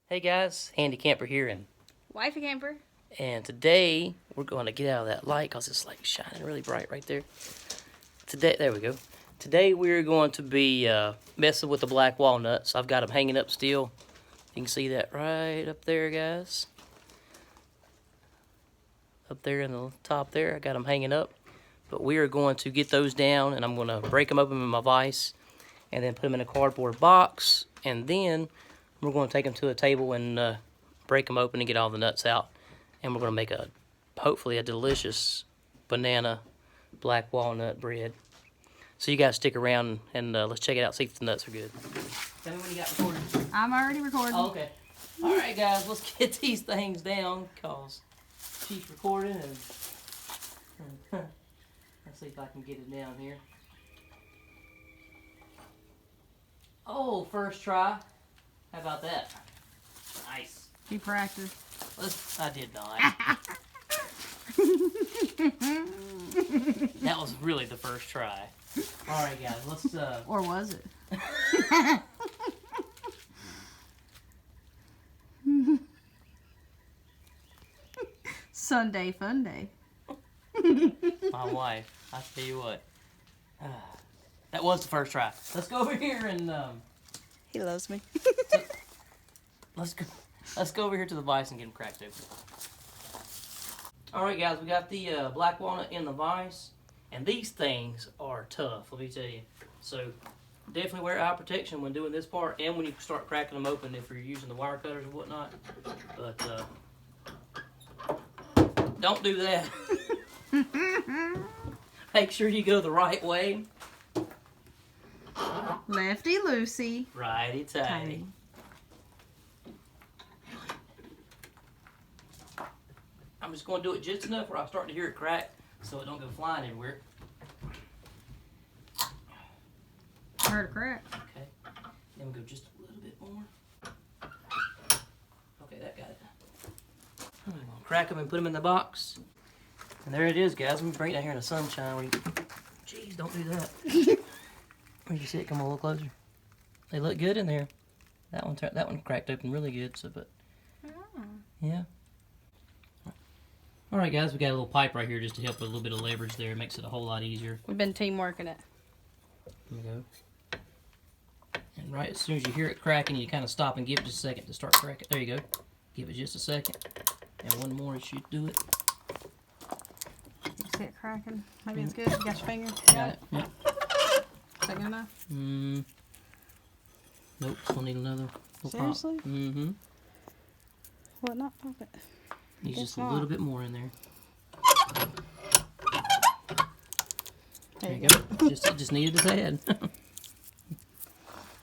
Hey guys, Handy Camper here, Wifey Camper. and today we're going to get out of that light because it's like shining really bright right there. Today, there we go. Today we're going to be messing with the black walnuts. I've got them hanging up still. You can see that right up there, guys. Up there in the top there, I got them hanging up. But we are going to get those down, and I'm going to break them open with my vise, and then put them in a cardboard box, and then we're going to take them to a table and break them open and get all the nuts out. And we're going to make hopefully a delicious banana black walnut bread. So you guys stick around and let's check it out, see if the nuts are good. Tell me when you got recording. I'm already recording. Oh, okay. All right, guys, let's get these things down because she's recording and let's see if I can get it down here. Oh, first try. How about that? Nice. You practiced. I did not. That was really the first try. All right, guys, let's. Or was it? Sunday fun day. My wife. I tell you what. That was the first try. Let's go over here and. He loves me. Let's go over here to the vise and get them cracked open. All right, guys, we got the black walnut in the vise, and these things are tough. Let me tell you. So definitely wear eye protection when doing this part, and when you start cracking them open if you're using the wire cutters or whatnot. But don't do that. Make sure you go the right way. Lefty loosey. Righty tighty. I'm just going to do it just enough where I start to hear it crack so it don't go flying everywhere. I heard a crack. Okay. Then we'll go just a little bit more. Okay, that got it. I'm going to crack them and put them in the box. And there it is, guys. Let me bring it down here in the sunshine. Where you... Jeez, don't do that. Where you see it? Come on a little closer. They look good in there. That one cracked open really good. So, but yeah. All right, guys. We got a little pipe right here just to help with a little bit of leverage there. It makes it a whole lot easier. We've been teamworking it. There we go. And right as soon as you hear it cracking, you kind of stop and give it just a second to start cracking. There you go. Give it just a second. And one more, it should do it. You see it cracking? Maybe it's good. You got your finger? Got it. Yep. Is that good enough? Nope. Still need another. Seriously? Pop. Mm-hmm. What not pop it? Needs just a little bit more in there. There you go. Just needed a tad.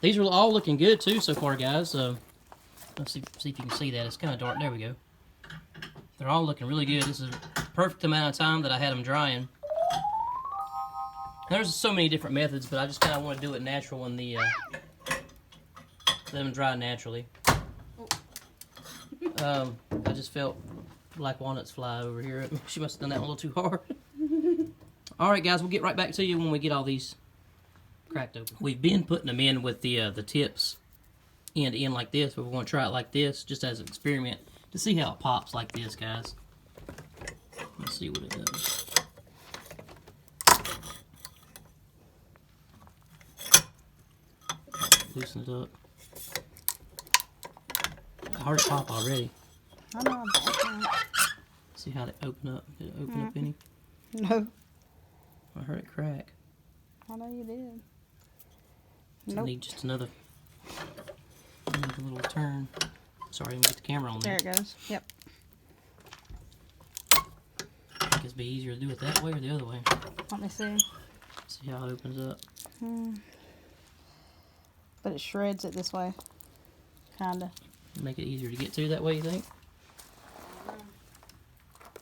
These are all looking good too so far, guys. Let's see if you can see that. It's kind of dark. There we go. They're all looking really good. This is the perfect amount of time that I had them drying. There's so many different methods, but I just kind of want to do it natural when the let them dry naturally. I just felt black walnuts fly over here. She must have done that one a little too hard. All right, guys, we'll get right back to you when we get all these cracked open. We've been putting them in with the tips end to end like this, but we're going to try it like this just as an experiment to see how it pops like this, guys. Let's see what it does. Loosen it up. I heard it pop already. I know. See how they open up? Did it open up any? No. I heard it crack. I know you did. So I need just another little turn. Sorry, let me get the camera on there. There it goes. Yep. I think it'd be easier to do it that way or the other way. Let me see. See how it opens up. But it shreds it this way. Kinda. Make it easier to get to that way, you think?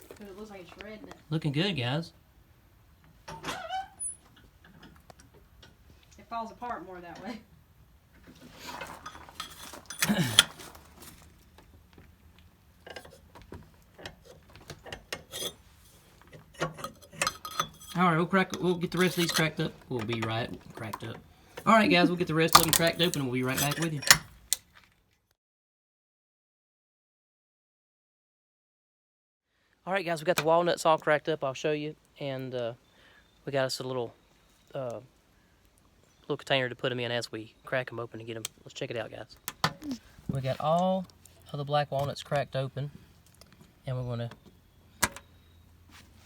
Because it looks like it's shredding it. Looking good, guys. It falls apart more that way. All right, we'll get the rest of these cracked up. We'll be right cracked up. All right, guys, we'll get the rest of them cracked open and we'll be right back with you. All right, guys, we got the walnuts all cracked up. I'll show you. And we got us a little container to put them in as we crack them open and get them. Let's check it out, guys. We got all of the black walnuts cracked open. And we're going to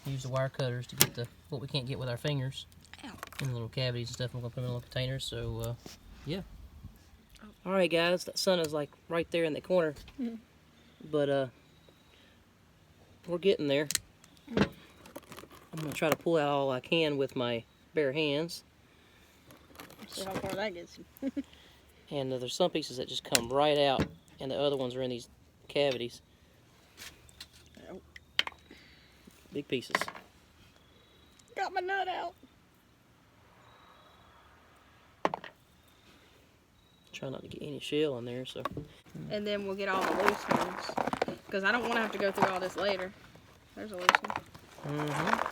use the wire cutters to get what we can't get with our fingers. Ow. In the little cavities and stuff. We're going to put them in little containers. So, yeah. All right, guys. That sun is like right there in the corner. Mm-hmm. But, we're getting there. I'm going to try to pull out all I can with my bare hands. See how far that gets you. And there's some pieces that just come right out, and the other ones are in these cavities. Oh. Big pieces. Got my nut out. Try not to get any shell in there, so. And then we'll get all the loose ones. Because I don't want to have to go through all this later. There's a loose one. Mm-hmm.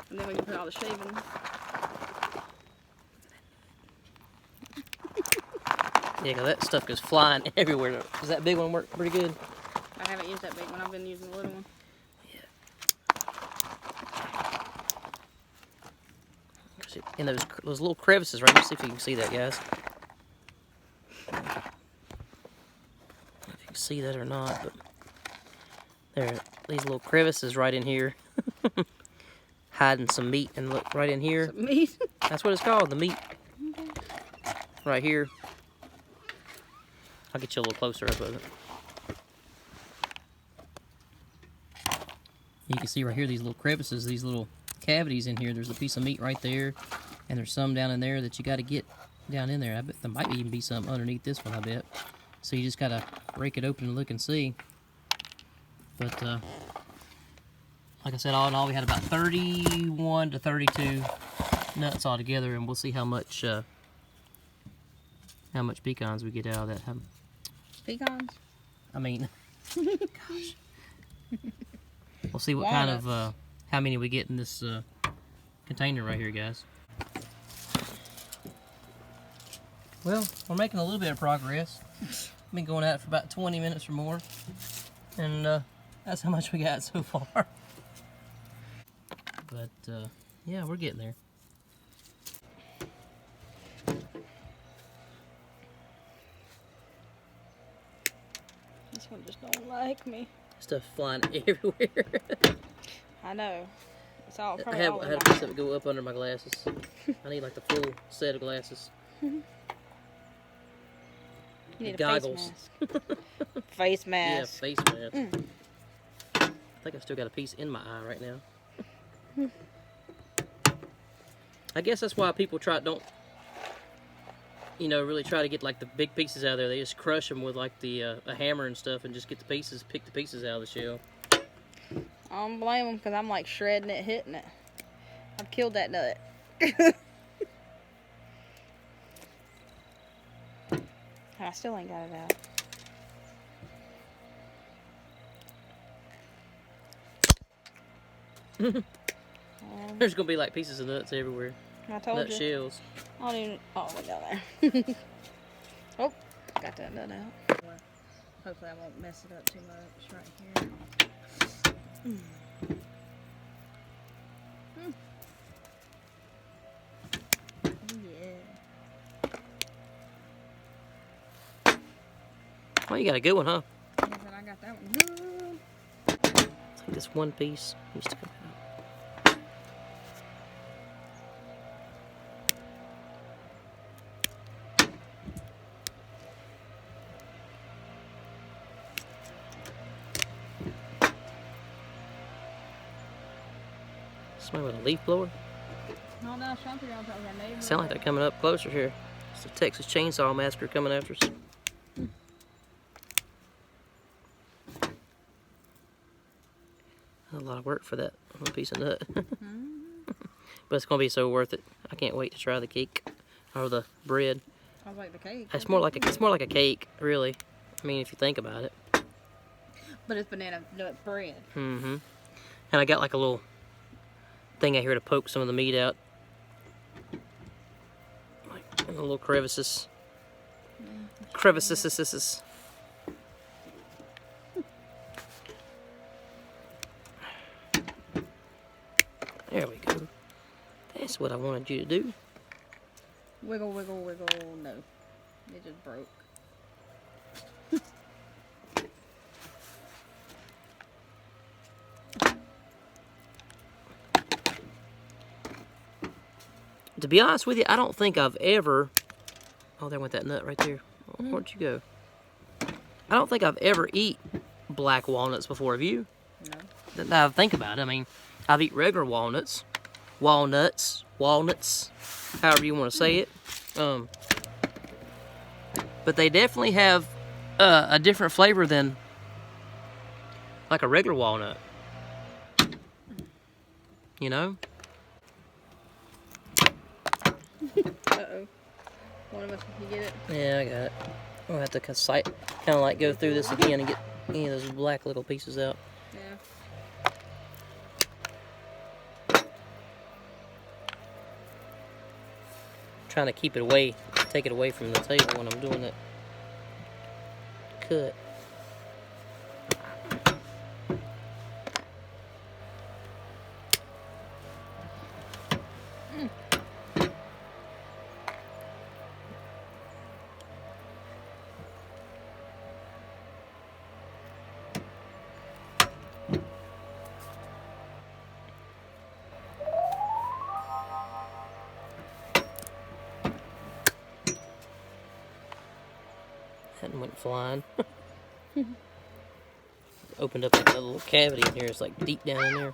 And then we can put all the shavings. Yeah, 'cause that stuff goes flying everywhere. Does that big one work pretty good? I haven't used that big one. I've been using the little one. Yeah. In those little crevices, right? Let's see if you can see that, guys. I don't know if you can see that or not, but there are these little crevices right in here. Hiding some meat, and look right in here. Some meat. That's what it's called, the meat. Okay. Right here. I'll get you a little closer up with it. You can see right here these little crevices, these little cavities in here. There's a piece of meat right there, and there's some down in there that you got to get down in there. I bet there might even be some underneath this one, I bet. So you just got to rake it open and look and see. But, like I said, all in all, we had about 31 to 32 nuts all together, and we'll see how much pecans we get out of that. Pecans? I mean, gosh. We'll see what kind of, how many we get in this container right here, guys. Well, we're making a little bit of progress. I've been going at it for about 20 minutes or more. And that's how much we got so far. But, yeah, we're getting there. This one just don't like me. Stuff flying everywhere. I know. It's all I probably have all a in my... piece of it go up under my glasses. I need like the full set of glasses. You need a Goggles. face mask. Face Yeah, mask. face mask. I think I still got a piece in my eye right now. I guess that's why people don't, really try to get like the big pieces out of there. They just crush them with like the a hammer and stuff, and just get the pieces, pick the pieces out of the shell. I don't blame them because I'm like shredding it, hitting it. I've killed that nut. And I still ain't got it out. There's gonna be like pieces of nuts everywhere. I told Nut you. shells. I don't even. Oh, look down there. Oh, got that nut out. Hopefully, I won't mess it up too much right here. Yeah. Well, you got a good one, huh? Yes, and I got that one good. I think this one piece needs to come out. Somebody with a leaf blower? No, no, Shanti don't tell our neighbor. Sound like they're coming up closer here. It's the Texas Chainsaw Massacre coming after us. A lot of work for that one piece of nut. But it's going to be so worth it. I can't wait to try the cake or the bread. I was like the cake. It's more like a cake, really. I mean, if you think about it. But it's banana nut bread. Mm-hmm. And I got like a little thing out here to poke some of the meat out. Like in the little crevices. Crevices. That's what I wanted you to do. Wiggle, wiggle, wiggle. No. It just broke. To be honest with you, I don't think I've ever... Oh, there went that nut right there. Where'd you go? I don't think I've ever eat black walnuts before. Have you? No. Now I think about it. I mean, I've eaten regular walnuts, walnuts, however you want to say it. But they definitely have a different flavor than like a regular walnut. You know? Uh-oh. One of us, you get it? Yeah, I got it. I'm gonna have to kind of like go through this again and get any of those black little pieces out. Yeah. Trying to keep it away, take it away from the table when I'm doing that cut. That went flying. Opened up like a little cavity in here. It's like deep down in there.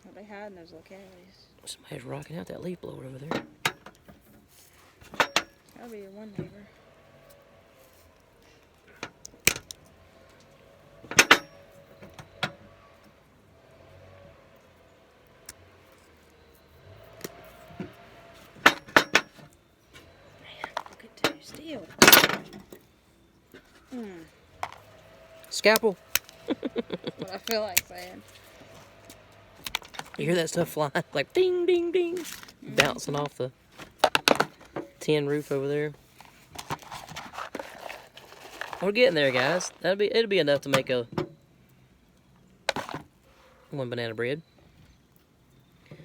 What they hide in those little cavities? Somebody's rocking out that leaf blower over there. That'll be your one neighbor. Man, look at two still. Scalpel. What I feel like saying. You hear that stuff flying? Like ding, ding, ding. Bouncing off the tin roof over there. We're getting there, guys. It'll be enough to make a one banana bread.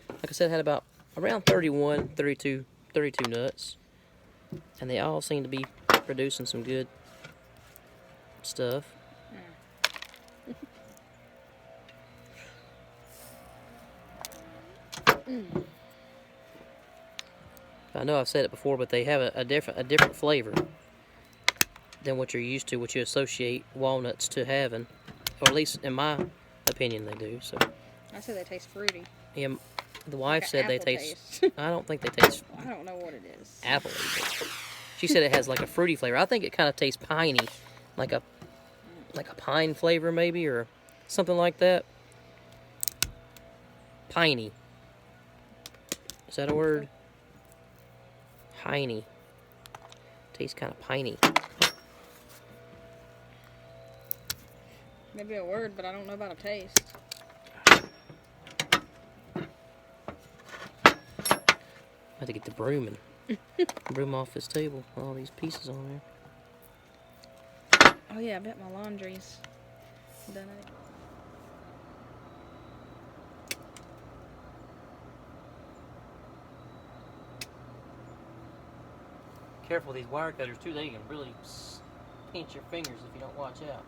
Like I said, I had about around 32 nuts. And they all seem to be producing some good stuff. I know I've said it before, but they have a different flavor than what you're used to, what you associate walnuts to having, or at least in my opinion, they do. So I said they taste fruity. yeah, the wife Like said they apple taste. taste. I don't think they taste I don't know what it is. apple. She said it has like a fruity flavor. I think it kind of tastes piney, like a pine flavor maybe, or something like that. Piney. Is that a word? Piney. Tastes kind of piney. Maybe a word, but I don't know about a taste. I have to get the broom and broom off this table. All these pieces on there. Oh yeah, I bet my laundry's done it. Careful with these wire cutters too. They can really pinch your fingers if you don't watch out.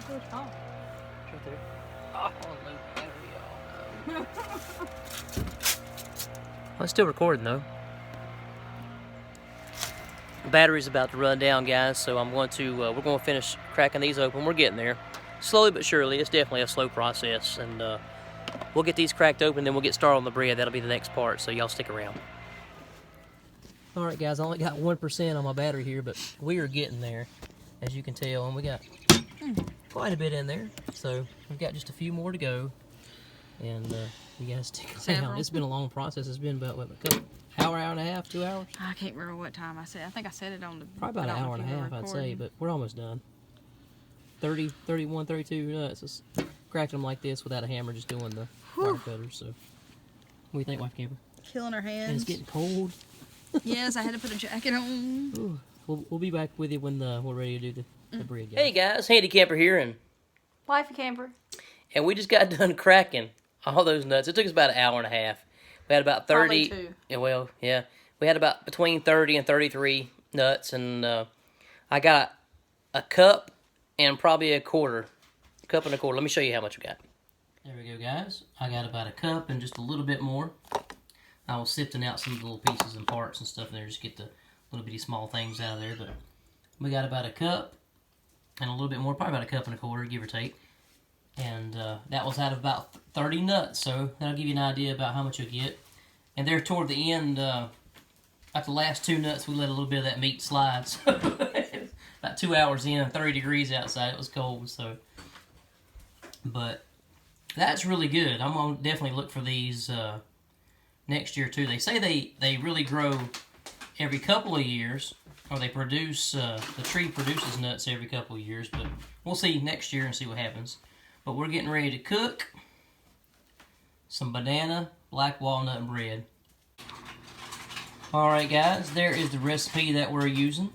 Which phone? Right there. Oh, low battery. Well, it's still recording though. The battery's about to run down, guys, so I'm going to we're going to finish cracking these open. We're getting there, slowly but surely. It's definitely a slow process, and we'll get these cracked open, then we'll get started on the bread. That'll be the next part, so y'all stick around. All right, guys, I only got 1% on my battery here, but we are getting there, as you can tell, and we got quite a bit in there. So we've got just a few more to go, and you guys stick around. It's been a long process. It's been about what, a couple hour and a half, 2 hours. I can't remember what time I said. I think I said it on the. Probably about an hour and a half, I'd say, but we're almost done. 30, 31, 32 nuts. Just cracking them like this without a hammer, just doing the wire cutters. So, what do you think, wife camper? Killing our hands. And it's getting cold. Yes, I had to put a jacket on. Ooh. We'll be back with you when we're ready to do the bread, guys. Hey guys, Handy Camper here, and Wifey camper. And we just got done cracking all those nuts. It took us about an hour and a half. We had about 30. Probably 2. Yeah, well, yeah. We had about between 30 and 33 nuts, and I got a cup and probably a quarter. A cup and a quarter. Let me show you how much we got. There we go, guys. I got about a cup and just a little bit more. I was sifting out some of the little pieces and parts and stuff in there, just get the little bitty small things out of there. But we got about a cup and a little bit more, probably about a cup and a quarter, give or take. And that was out of about 30 nuts, so that'll give you an idea about how much you'll get. And there toward the end, at the last 2 nuts, we let a little bit of that meat slide. So about 2 hours in, 30 degrees outside, it was cold. So, but that's really good. I'm gonna definitely look for these next year too. They say they really grow every couple of years, or they produce the tree produces nuts every couple of years. But we'll see next year and see what happens. But we're getting ready to cook some banana black walnut bread. Alright guys, there is the recipe that we're using.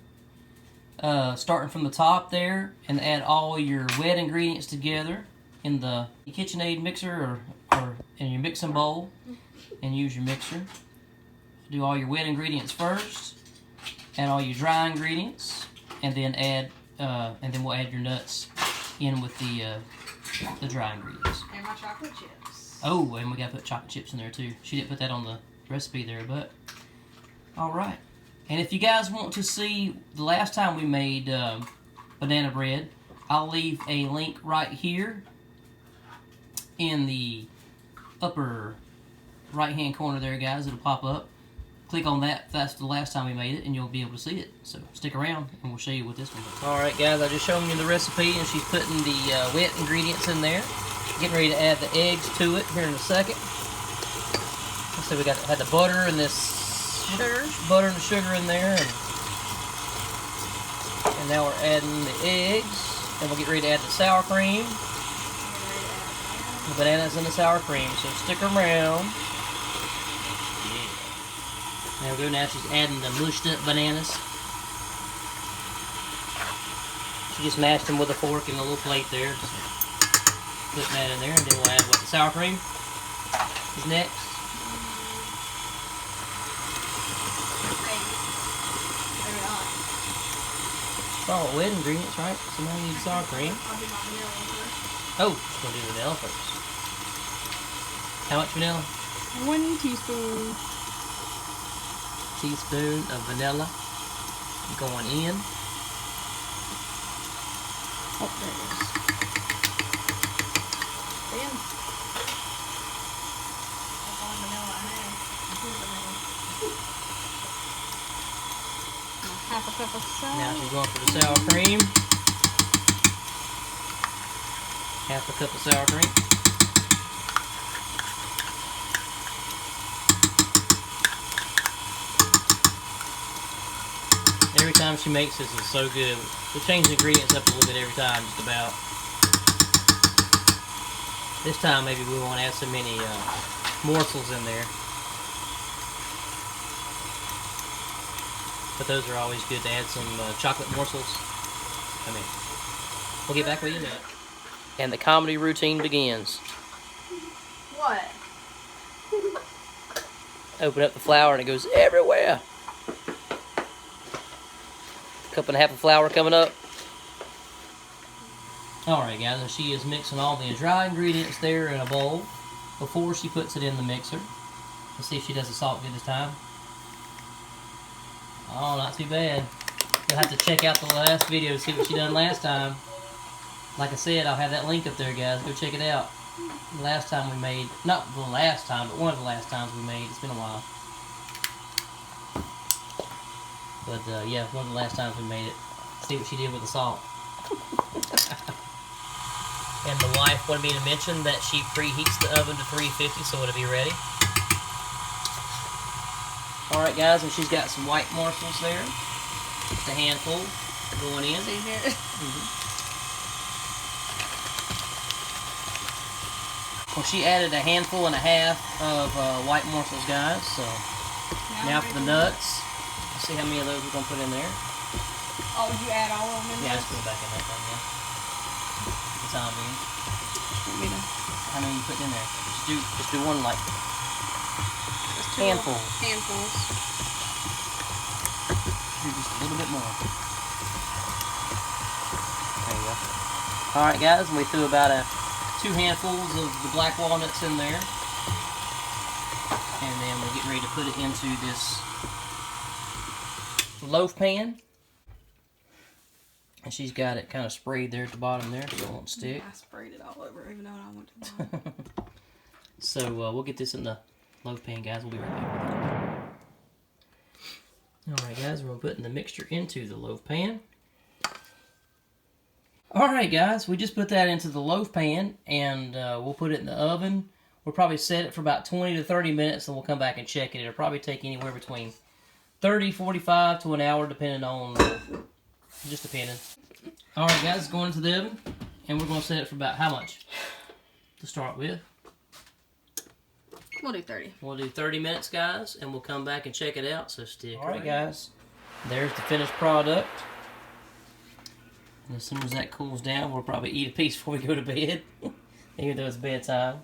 Starting from the top there, and add all your wet ingredients together in the KitchenAid mixer or in your mixing bowl, and use your mixer. Do all your wet ingredients first, add all your dry ingredients, and then we'll add your nuts in with the dry ingredients. And my chocolate chips. Oh, and we gotta put chocolate chips in there too. She didn't put that on the recipe there, but alright. And if you guys want to see the last time we made banana bread, I'll leave a link right here in the upper right hand corner there, guys. It'll pop up. Click on that if that's the last time we made it, and you'll be able to see it. So stick around and we'll show you what this one does. Alright guys, I just showed you the recipe, and she's putting the wet ingredients in there. Getting ready to add the eggs to it here in a second. So we had the butter and this sugar. Butter and the sugar in there, and now we're adding the eggs, and we'll get ready to add the sour cream, the bananas and the sour cream. So stick around. Yeah. There we go. Now she's adding the mushed up bananas. She just mashed them with a fork in a little plate there. Just putting that in there, and then we'll add what, the sour cream is next. Oh, wet ingredients, right? So now you need sour cream. I'll do my vanilla first. Oh, she's going to do vanilla first. How much vanilla? 1 teaspoon. Teaspoon of vanilla going in. Oh, there it is. Then, that's all the vanilla I have. Here's vanilla. Half a cup of sour. Now she's going for the sour cream. Half a cup of sour cream. Every time she makes this, it's so good. We change the ingredients up a little bit every time, just about. This time maybe we won't add so many morsels in there. But those are always good to add some chocolate morsels. Come in. We'll get back with you in a minute. And the comedy routine begins. What? Open up the flour and it goes everywhere. Cup and a half of flour coming up. Alright guys, and she is mixing all the dry ingredients there in a bowl before she puts it in the mixer. Let's see if she does the salt good this time. Oh, not too bad. You'll have to check out the last video to see what she done last time. Like I said, I'll have that link up there, guys. Go check it out. The last time we made, not the last time, but one of the last times we made. It's been a while. But yeah, one of the last times we made it. See what she did with the salt. And the wife wanted me to mention that she preheats the oven to 350 so it'll be ready. Alright guys, and she's got some white morsels there. Just a handful going in. See here? Well, she added a handful and a half of white morsels, guys. So now for the nuts. Let's see how many of those we're going to put in there. Oh, you add all of them in Yeah, there? just put them back in that thing, yeah. The time being. How many you put in there? Just do one, like, handful. Handfuls. Do just a little bit more. There you go. Alright guys, and we threw about 2 handfuls of the black walnuts in there. And then we're getting ready to put it into this loaf pan. And she's got it kind of sprayed there at the bottom there so it won't stick. I sprayed it all over even though I went to the bottom. So we'll get this in the loaf pan, guys. We'll be right back. Alright guys, we're putting the mixture into the loaf pan. Alright guys, we just put that into the loaf pan and we'll put it in the oven. We'll probably set it for about 20 to 30 minutes and we'll come back and check it. It'll probably take anywhere between 30, 45 to an hour depending on, just depending. Alright guys, it's going into the oven and we're going to set it for about how much to start with? We'll do 30. We'll do 30 minutes, guys, and we'll come back and check it out, so stick around. Alright, guys. There's the finished product. And as soon as that cools down, we'll probably eat a piece before we go to bed. Even though it's bedtime.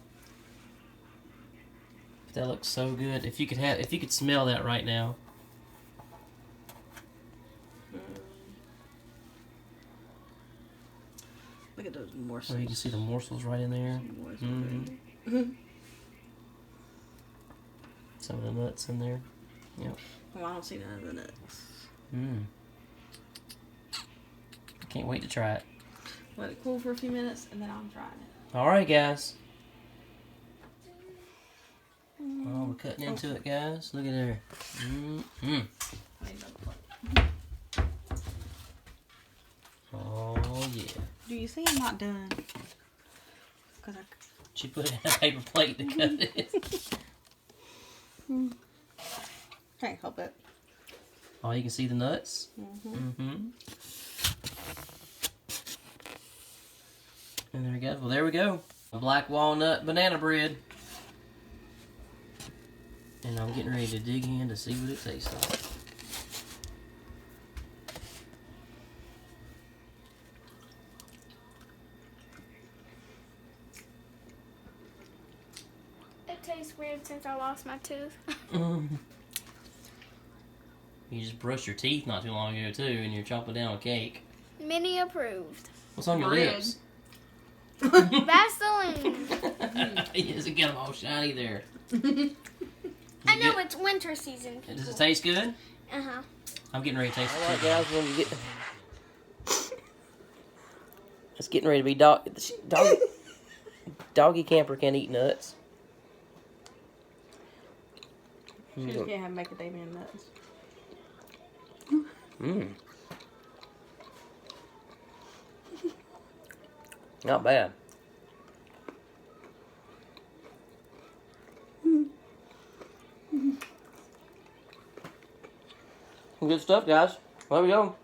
But that looks so good. If you could smell that right now. Look at those morsels. Oh, you can see the morsels right in there. Some of the nuts in there. Yep. Well, I don't see none of the nuts. Can't wait to try it. Let it cool for a few minutes and then I'm trying it. Alright, guys. Oh, we're cutting into it, guys. Look at there. I need another plate. Oh, yeah. Do you see I'm not done? She put it in a paper plate to cut it. Can't help it. Oh, you can see the nuts? And there we go. Well, there we go. A black walnut banana bread. And I'm getting ready to dig in to see what it tastes like. It tastes weird since I lost my tooth. You just brushed your teeth not too long ago, too, and you're chomping down a cake. Minnie approved. What's on your lips? Vaseline. He doesn't get them all shiny there. I know it's winter season. People. Does it taste good? Uh-huh. I'm getting ready to taste it. Alright, guys, when you get... It's getting ready to be doggy camper can't eat nuts. She just can't have macadamia nuts. Not bad. Good stuff, guys. There we go.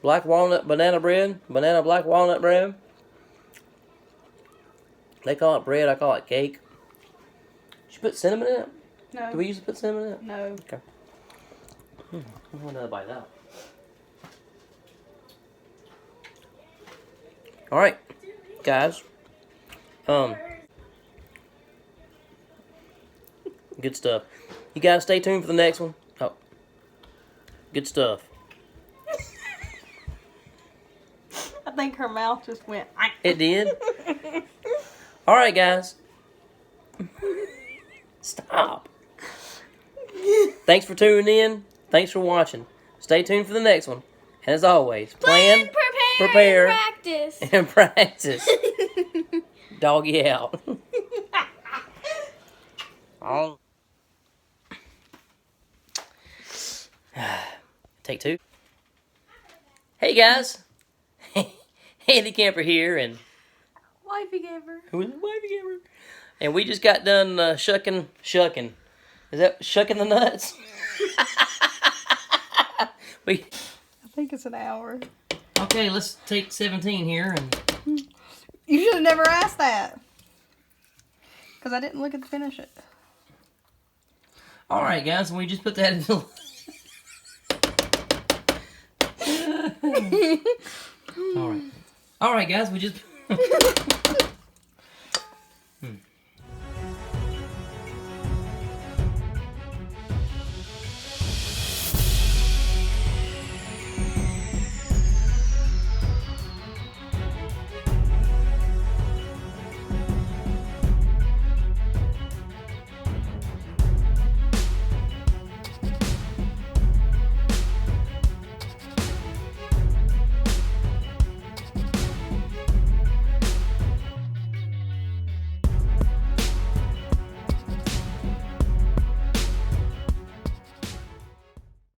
Black walnut banana bread. Banana black walnut bread. They call it bread. I call it cake. Did you put cinnamon in it? No. Do we usually put cinnamon in it? No. Okay. I want another bite out. Alright, guys. Good stuff. You guys stay tuned for the next one. Oh. Good stuff. I think think her mouth just went. It did? All right, guys. Stop. Thanks for tuning in. Thanks for watching. Stay tuned for the next one. And as always, plan, prepare, practice. and practice. Doggy out. Oh. Take two. Hey guys. Andy Camper here, and Wifey giver. who's the wifey giver? And we just got done shucking. Is that shucking the nuts? I think it's an hour. Okay, let's take 17 here and. You should have never asked that. Because I didn't look at the finish it. All right, guys, we just put that in the. All right, guys, we just.